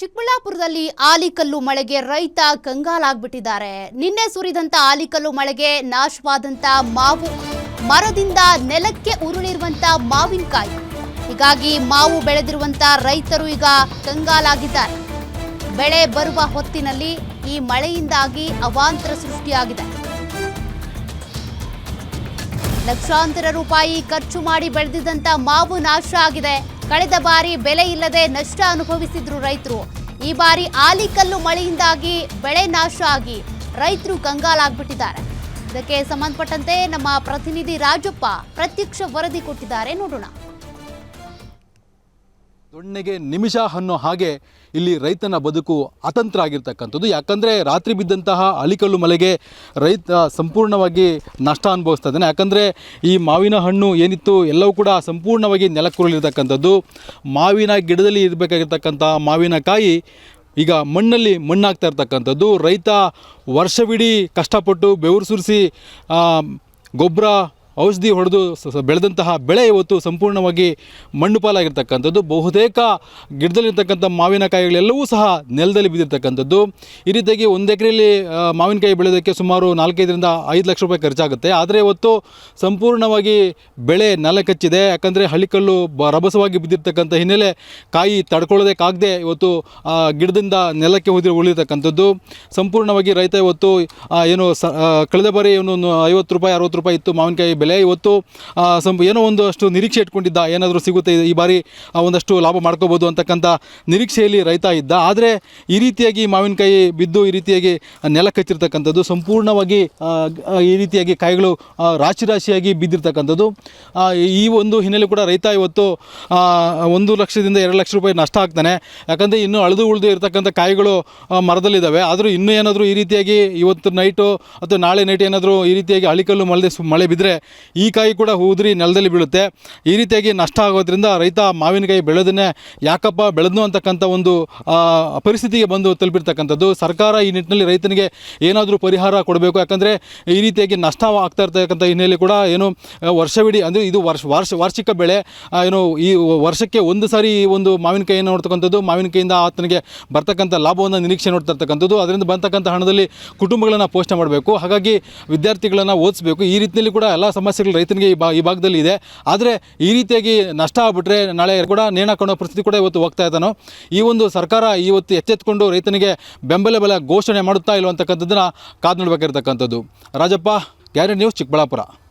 ಚಿಕ್ಕಬಳ್ಳಾಪುರದಲ್ಲಿ ಆಲಿಕಲ್ಲು ಮಳೆಗೆ ರೈತ ಕಂಗಾಲಾಗ್ಬಿಟ್ಟಿದ್ದಾರೆ. ನಿನ್ನೆ ಸುರಿದಂತ ಆಲಿಕಲ್ಲು ಮಳೆಗೆ ನಾಶವಾದಂತ ಮಾವು ಮರದಿಂದ ನೆಲಕ್ಕೆ ಉರುಳಿರುವಂತ ಮಾವಿನಕಾಯಿ. ಹೀಗಾಗಿ ಮಾವು ಬೆಳೆದಿರುವಂತ ರೈತರು ಈಗ ಕಂಗಾಲಾಗಿದ್ದಾರೆ. ಬೆಳೆ ಬರುವ ಹೊತ್ತಿನಲ್ಲಿ ಈ ಮಳೆಯಿಂದಾಗಿ ಅವಾಂತರ ಸೃಷ್ಟಿಯಾಗಿದೆ. ಲಕ್ಷಾಂತರ ರೂಪಾಯಿ ಖರ್ಚು ಮಾಡಿ ಬೆಳೆದಿದ್ದಂತ ಮಾವು ನಾಶ ಆಗಿದೆ. ಕಳೆದ ಬಾರಿ ಬೆಲೆ ಇಲ್ಲದೆ ನಷ್ಟ ಅನುಭವಿಸಿದ್ರು ರೈತರು. ಈ ಬಾರಿ ಆಲಿಕಲ್ಲು ಮಳೆಯಿಂದಾಗಿ ಬೆಳೆ ನಾಶ ಆಗಿ ರೈತರು ಕಂಗಾಲಾಗ್ಬಿಟ್ಟಿದ್ದಾರೆ. ಇದಕ್ಕೆ ಸಂಬಂಧಪಟ್ಟಂತೆ ನಮ್ಮ ಪ್ರತಿನಿಧಿ ರಾಜಪ್ಪ ಪ್ರತ್ಯಕ್ಷ ವರದಿ ಕೊಟ್ಟಿದ್ದಾರೆ, ನೋಡೋಣ. ದೊಣ್ಣೆಗೆ ನಿಮಿಷ ಅನ್ನೋ ಹಾಗೆ ಇಲ್ಲಿ ರೈತನ ಬದುಕು ಅತಂತ್ರ ಆಗಿರ್ತಕ್ಕಂಥದ್ದು. ಯಾಕಂದರೆ ರಾತ್ರಿ ಬಿದ್ದಂತಹ ಆಲಿಕಲ್ಲು ಮಳೆಗೆ ರೈತ ಸಂಪೂರ್ಣವಾಗಿ ನಷ್ಟ ಅನುಭವಿಸ್ತಾ ಇದ್ದಾನೆ. ಯಾಕಂದರೆ ಈ ಮಾವಿನ ಹಣ್ಣು ಏನಿತ್ತು ಎಲ್ಲವೂ ಕೂಡ ಸಂಪೂರ್ಣವಾಗಿ ನೆಲಕ್ಕುರುಳಿರ್ತಕ್ಕಂಥದ್ದು. ಮಾವಿನ ಗಿಡದಲ್ಲಿ ಇರಬೇಕಾಗಿರ್ತಕ್ಕಂಥ ಮಾವಿನಕಾಯಿ ಈಗ ಮಣ್ಣಲ್ಲಿ ಮಣ್ಣಾಗ್ತಾ ಇರ್ತಕ್ಕಂಥದ್ದು. ರೈತ ವರ್ಷವಿಡೀ ಕಷ್ಟಪಟ್ಟು ಬೆವರು ಸುರಿಸಿ ಗೊಬ್ಬರ ಔಷಧಿ ಹೊಡೆದು ಬೆಳೆದಂತಹ ಬೆಳೆ ಇವತ್ತು ಸಂಪೂರ್ಣವಾಗಿ ಮಣ್ಣು ಪಾಲಾಗಿರ್ತಕ್ಕಂಥದ್ದು. ಬಹುತೇಕ ಗಿಡದಲ್ಲಿರ್ತಕ್ಕಂಥ ಮಾವಿನಕಾಯಿಗಳೆಲ್ಲವೂ ಸಹ ನೆಲದಲ್ಲಿ ಬಿದ್ದಿರ್ತಕ್ಕಂಥದ್ದು. ಈ ರೀತಿಯಾಗಿ ಒಂದು ಎಕರೆಯಲ್ಲಿ ಮಾವಿನಕಾಯಿ ಬೆಳೆಯೋದಕ್ಕೆ ಸುಮಾರು 4-5ರಿಂದ 5 ಲಕ್ಷ ರೂಪಾಯಿ ಖರ್ಚಾಗುತ್ತೆ. ಆದರೆ ಇವತ್ತು ಸಂಪೂರ್ಣವಾಗಿ ಬೆಳೆ ನೆಲ ಕಚ್ಚಿದೆ. ಯಾಕಂದರೆ ಹಳ್ಳಿಕಲ್ಲು ರಭಸವಾಗಿ ಬಿದ್ದಿರ್ತಕ್ಕಂಥ ಹಿನ್ನೆಲೆ ಕಾಯಿ ತಡ್ಕೊಳ್ಳೋದಕ್ಕಾಗದೆ ಇವತ್ತು ಗಿಡದಿಂದ ನೆಲಕ್ಕೆ ಉಳಿರ್ತಕ್ಕಂಥದ್ದು. ಸಂಪೂರ್ಣವಾಗಿ ರೈತ ಇವತ್ತು ಏನು ಕಳೆದ ಬಾರಿ ಒಂದು 50 ರೂಪಾಯಿ 60 ರೂಪಾಯಿ ಇತ್ತು ಮಾವಿನಕಾಯಿ ಬೆಲೆ. ಇವತ್ತು ಏನೋ ಒಂದಷ್ಟು ನಿರೀಕ್ಷೆ ಇಟ್ಕೊಂಡಿದ್ದ, ಏನಾದರೂ ಸಿಗುತ್ತೆ ಈ ಬಾರಿ ಒಂದಷ್ಟು ಲಾಭ ಮಾಡ್ಕೋಬೋದು ಅಂತಕ್ಕಂಥ ನಿರೀಕ್ಷೆಯಲ್ಲಿ ರೈತ ಇದ್ದ. ಆದರೆ ಈ ರೀತಿಯಾಗಿ ಮಾವಿನಕಾಯಿ ಬಿದ್ದು ಈ ರೀತಿಯಾಗಿ ನೆಲ ಕಚ್ಚಿರ್ತಕ್ಕಂಥದ್ದು, ಸಂಪೂರ್ಣವಾಗಿ ಈ ರೀತಿಯಾಗಿ ಕಾಯಿಗಳು ರಾಶಿಯಾಗಿ ಬಿದ್ದಿರ್ತಕ್ಕಂಥದ್ದು. ಈ ಒಂದು ಹಿನ್ನೆಲೆ ಕೂಡ ರೈತ ಇವತ್ತು 1 ಲಕ್ಷದಿಂದ 2 ಲಕ್ಷ ರೂಪಾಯಿ ನಷ್ಟ ಆಗ್ತಾನೆ. ಯಾಕಂದರೆ ಇನ್ನೂ ಉಳಿದು ಇರತಕ್ಕಂಥ ಕಾಯಿಗಳು ಮರದಲ್ಲಿದ್ದಾವೆ. ಆದರೂ ಇನ್ನೂ ಏನಾದರೂ ಈ ರೀತಿಯಾಗಿ ಇವತ್ತು ನೈಟು ಅಥವಾ ನಾಳೆ ನೈಟ್ ಏನಾದರೂ ಈ ರೀತಿಯಾಗಿ ಆಲಿಕಲ್ಲು ಮಳೆ ಬಿದ್ದರೆ ಈ ಕಾಯಿ ಕೂಡ ಉದುರಿ ನೆಲದಲ್ಲಿ ಬೀಳುತ್ತೆ. ಈ ರೀತಿಯಾಗಿ ನಷ್ಟ ಆಗೋದ್ರಿಂದ ರೈತ ಮಾವಿನಕಾಯಿ ಬೆಳೆದನ್ನೇ ಯಾಕಪ್ಪ ಬೆಳೆದ್ನು ಅಂತಕ್ಕಂಥ ಒಂದು ಪರಿಸ್ಥಿತಿಗೆ ಬಂದು ತಲುಪಿರ್ತಕ್ಕಂಥದ್ದು. ಸರ್ಕಾರ ಈ ನಿಟ್ಟಿನಲ್ಲಿ ರೈತನಿಗೆ ಏನಾದರೂ ಪರಿಹಾರ ಕೊಡಬೇಕು. ಯಾಕಂದರೆ ಈ ರೀತಿಯಾಗಿ ನಷ್ಟ ಆಗ್ತಾ ಇರ್ತಕ್ಕಂಥ ಹಿನ್ನೆಲೆ ಕೂಡ ಏನು ವರ್ಷವಿಡೀ ಅಂದರೆ ಇದು ವಾರ್ಷಿಕ ಬೆಳೆ, ಏನು ಈ ವರ್ಷಕ್ಕೆ ಒಂದು ಸಾರಿ ಈ ಒಂದು ಮಾವಿನಕಾಯಿಯನ್ನು ನೋಡ್ತಕ್ಕಂಥದ್ದು. ಮಾವಿನಕಾಯಿಯಿಂದ ಆತನಿಗೆ ಬರ್ತಕ್ಕಂಥ ಲಾಭವನ್ನು ನಿರೀಕ್ಷೆ ನೋಡ್ತಾ ಇರ್ತಕ್ಕಂಥದ್ದು. ಅದರಿಂದ ಬರ್ತಕ್ಕಂಥ ಹಣದಲ್ಲಿ ಕುಟುಂಬಗಳನ್ನು ಪೋಷಣೆ ಮಾಡಬೇಕು, ಹಾಗಾಗಿ ವಿದ್ಯಾರ್ಥಿಗಳನ್ನು ಓದಿಸಬೇಕು. ಈ ರೀತಿಯಲ್ಲಿ ಕೂಡ ಎಲ್ಲ ಸಮಸ್ಯೆಗಳು ರೈತನಿಗೆ ಈ ಭಾಗದಲ್ಲಿ ಇದೆ. ಆದರೆ ಈ ರೀತಿಯಾಗಿ ನಷ್ಟ ಆಗ್ಬಿಟ್ರೆ ನಾಳೆ ಕೂಡ ನೇಣಾಕೊಳ್ಳೋ ಪರಿಸ್ಥಿತಿ ಕೂಡ ಇವತ್ತು ಹೋಗ್ತಾ ಇದ್ದಾನೋ. ಈ ಒಂದು ಸರ್ಕಾರ ಇವತ್ತು ಎಚ್ಚೆತ್ತುಕೊಂಡು ರೈತನಿಗೆ ಬೆಂಬಲ ಬೆಲೆ ಘೋಷಣೆ ಮಾಡುತ್ತಾ ಇಲ್ವಂತಕ್ಕಂಥದ್ದನ್ನು ಕಾದು ನೋಡಬೇಕಿರ್ತಕ್ಕಂಥದ್ದು. Rajappa, guarantee news, Chikkaballapur.